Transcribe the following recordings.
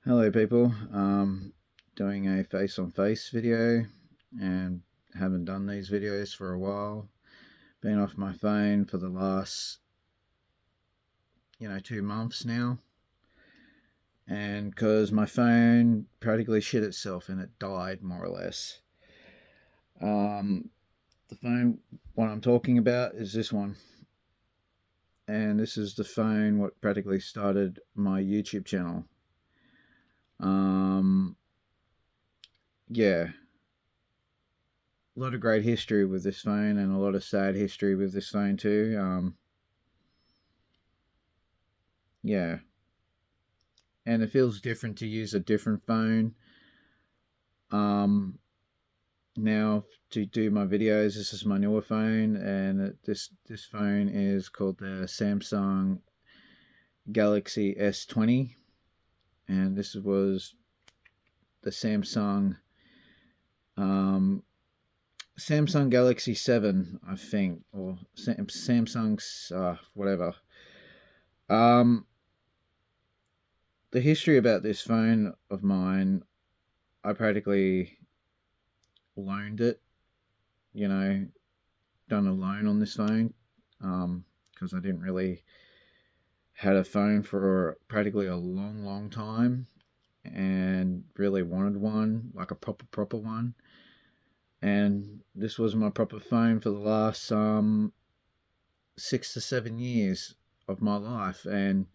Hello people, doing a face-on-face video and haven't done these videos for a while. Been off my phone for the last 2 months now, and because my phone practically shit itself and it died more or less. The phone what I'm talking about is this one, and this is the phone what practically started my YouTube channel. Yeah, a lot of great history with this phone and a lot of sad history with this phone too. Yeah, and it feels different to use a different phone. Um, Now to do my videos, this is my newer phone, and this phone is called the Samsung Galaxy S20, and this was the um, Samsung Galaxy 7, I think, or Samsung's whatever. Um, the history about this phone of mine, I practically loaned it, you know, done a loan on this phone, because I didn't really had a phone for practically a long time and really wanted one, like a proper one. And this was my proper phone for the last 6 to 7 years of my life, and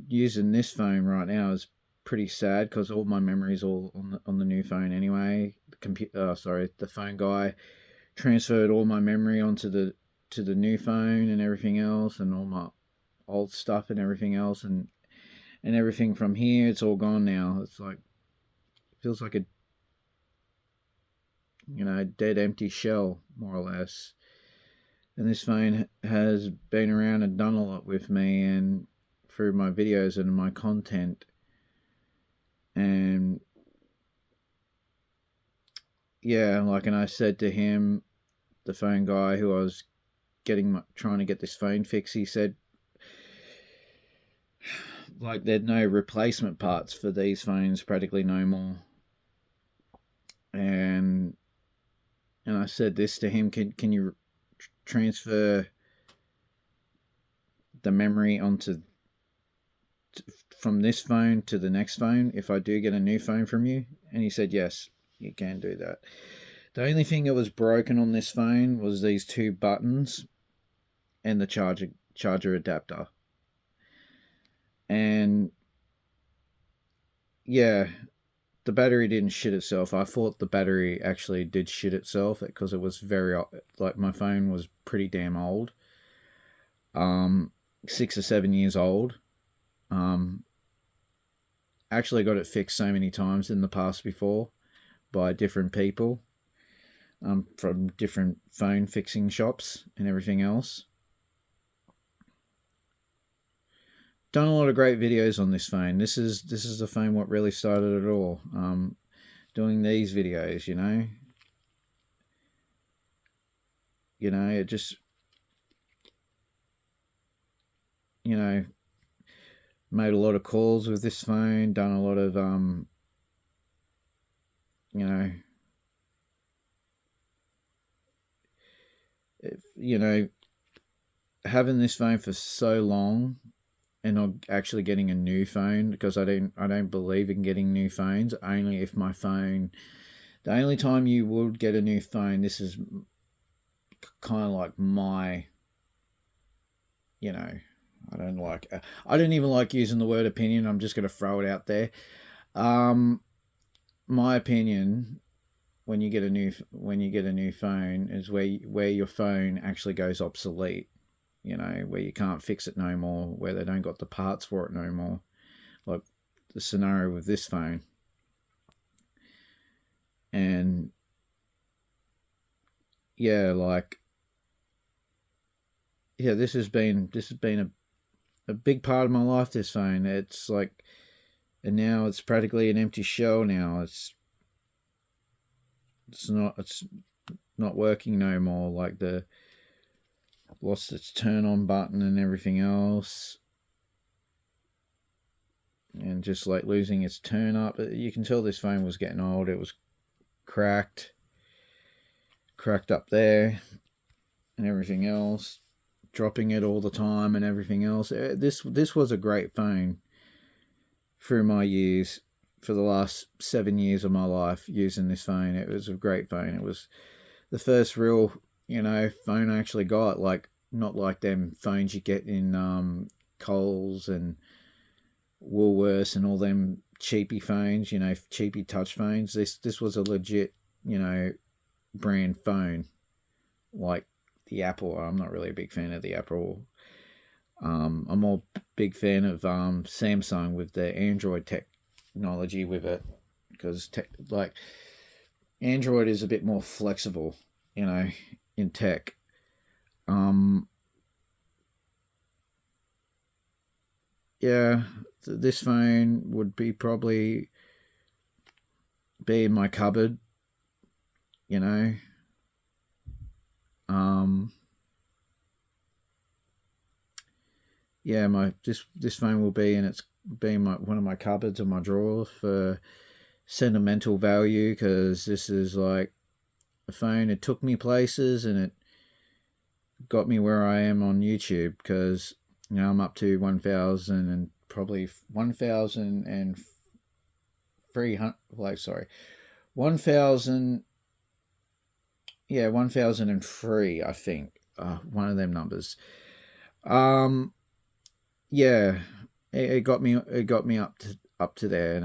using this phone right now is pretty sad because all my memories all on the new phone anyway. The phone guy transferred all my memory onto the new phone and everything else, and all my old stuff and everything else, and everything from here, it's all gone now. It's like, it feels like a dead empty shell more or less. And this phone has been around and done a lot with me and through my videos and my content. And yeah, like, and I said to him, the phone guy who I was trying to get this phone fixed, he said, like, there's no replacement parts for these phones, practically no more. And I said this to him, can you transfer the memory from this phone to the next phone if I do get a new phone from you? And he said, yes, you can do that. The only thing that was broken on this phone was these two buttons and the charger adapter. And yeah, the battery didn't shit itself. I thought the battery actually did shit itself because it was like, my phone was pretty damn old. 6 or 7 years old. Actually got it fixed so many times in the past before by different people, from different phone fixing shops and everything else. Done a lot of great videos on this phone. This is the phone what really started it all. Doing these videos, it just, made a lot of calls with this phone. Done a lot of you know, having this phone for so long and not actually getting a new phone, because I don't believe in getting new phones. Only if my phone, the only time you would get a new phone, this is kind of like my, I don't even like using the word opinion. I'm just going to throw it out there. My opinion, when you get a new phone, is where your phone actually goes obsolete. Where you can't fix it no more, where they don't got the parts for it no more, like the scenario with this phone. And yeah, this has been a big part of my life, this phone. It's like, and now it's practically an empty shell now. It's not working no more. Like, the lost its turn on button and everything else. and just like losing its turn up. You can tell this phone was getting old. It was cracked up there and everything else, dropping it all the time and everything else. This was a great phone through my years. For the last 7 years of my life using this phone, it was a great phone. It was the first real, phone I actually got. Like, not like them phones you get in Coles and Woolworths and all them cheapy phones, cheapy touch phones. This was a legit, brand phone, like the Apple. I'm not really a big fan of the Apple. I'm more big fan of Samsung with the Android technology with it, because like Android is a bit more flexible, in tech. Um, yeah, this phone would probably be in my cupboard, you know. Um, yeah, this phone will be in one of my cupboards or my drawers for sentimental value, because this is like a phone. It took me places and it got me where I am on YouTube, because I'm up to 1,000 and probably 1,300, like, sorry, 1,000, yeah, 1,003, I think, one of them numbers. um yeah, it got me up to there.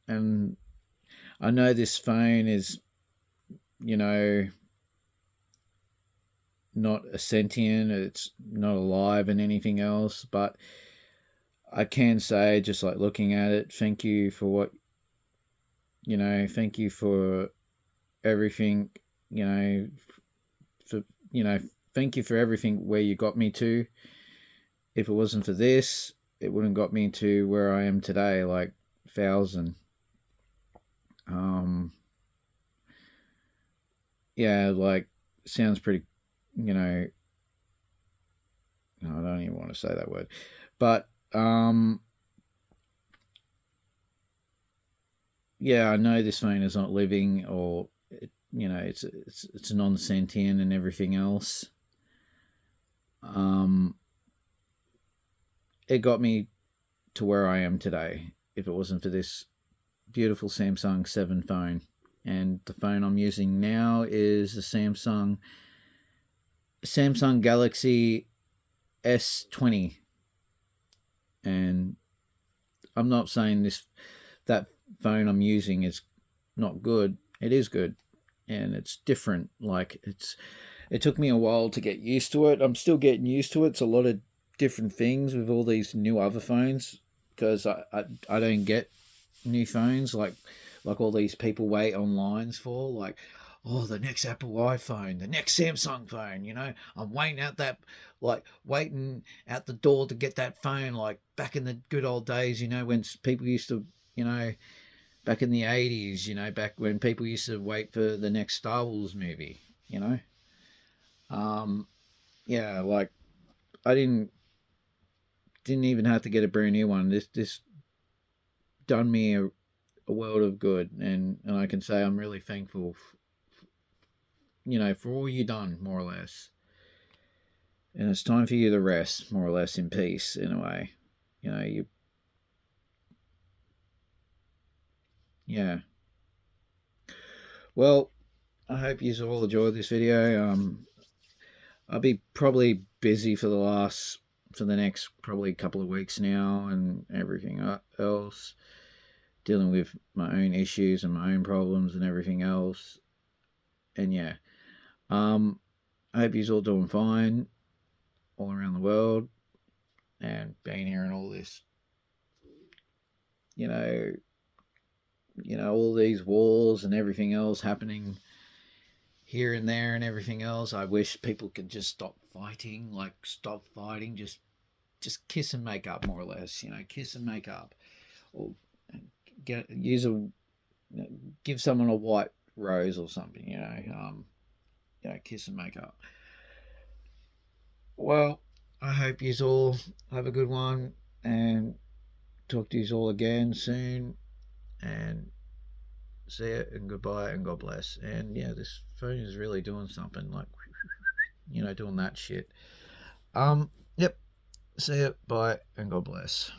And I know this phone is, you know not a sentient, it's not alive and anything else, but I can say, just like looking at it, thank you for thank you for everything, you know, for, thank you for everything where you got me to. If it wasn't for this, it wouldn't got me to where I am today, like 1,000. Um, yeah, like, sounds pretty, you know, no, I don't even want to say that word, but yeah, I know this phone is not living, or it's non-sentient and everything else. Um, it got me to where I am today. If it wasn't for this beautiful Samsung 7 phone, and the phone I'm using now is the Samsung Galaxy S20, and I'm not saying that phone I'm using is not good. It is good, and it's different. Like, it took me a while to get used to it. I'm still getting used to it. It's a lot of different things with all these new other phones, because I don't get new phones like all these people wait on lines for, like, oh, the next Apple iPhone, the next Samsung phone. I'm waiting out the door to get that phone, like back in the good old days, when people used to, back in the 80s, back when people used to wait for the next Star Wars movie, you know. Um, yeah, like, I didn't even have to get a brand new one. This done me a world of good, and I can say I'm really thankful, for all you done, more or less. And it's time for you to rest, more or less, in peace, in a way. You yeah. Well, I hope you all enjoyed this video. I'll be probably busy for the next probably couple of weeks now, and everything else, dealing with my own issues and my own problems and everything else. And yeah, um, I hope you're all doing fine all around the world, and being here and all this, you know, all these wars and everything else happening here and there and everything else. I wish people could just stop fighting, just kiss and make up, more or less. Kiss and make up, or give someone a white rose or something. Kiss and make up. Well, I hope you all have a good one, and talk to you all again soon, and see you and goodbye and God bless. And yeah, this phone is really doing something, like, doing that shit. Yep. See you. Bye and God bless.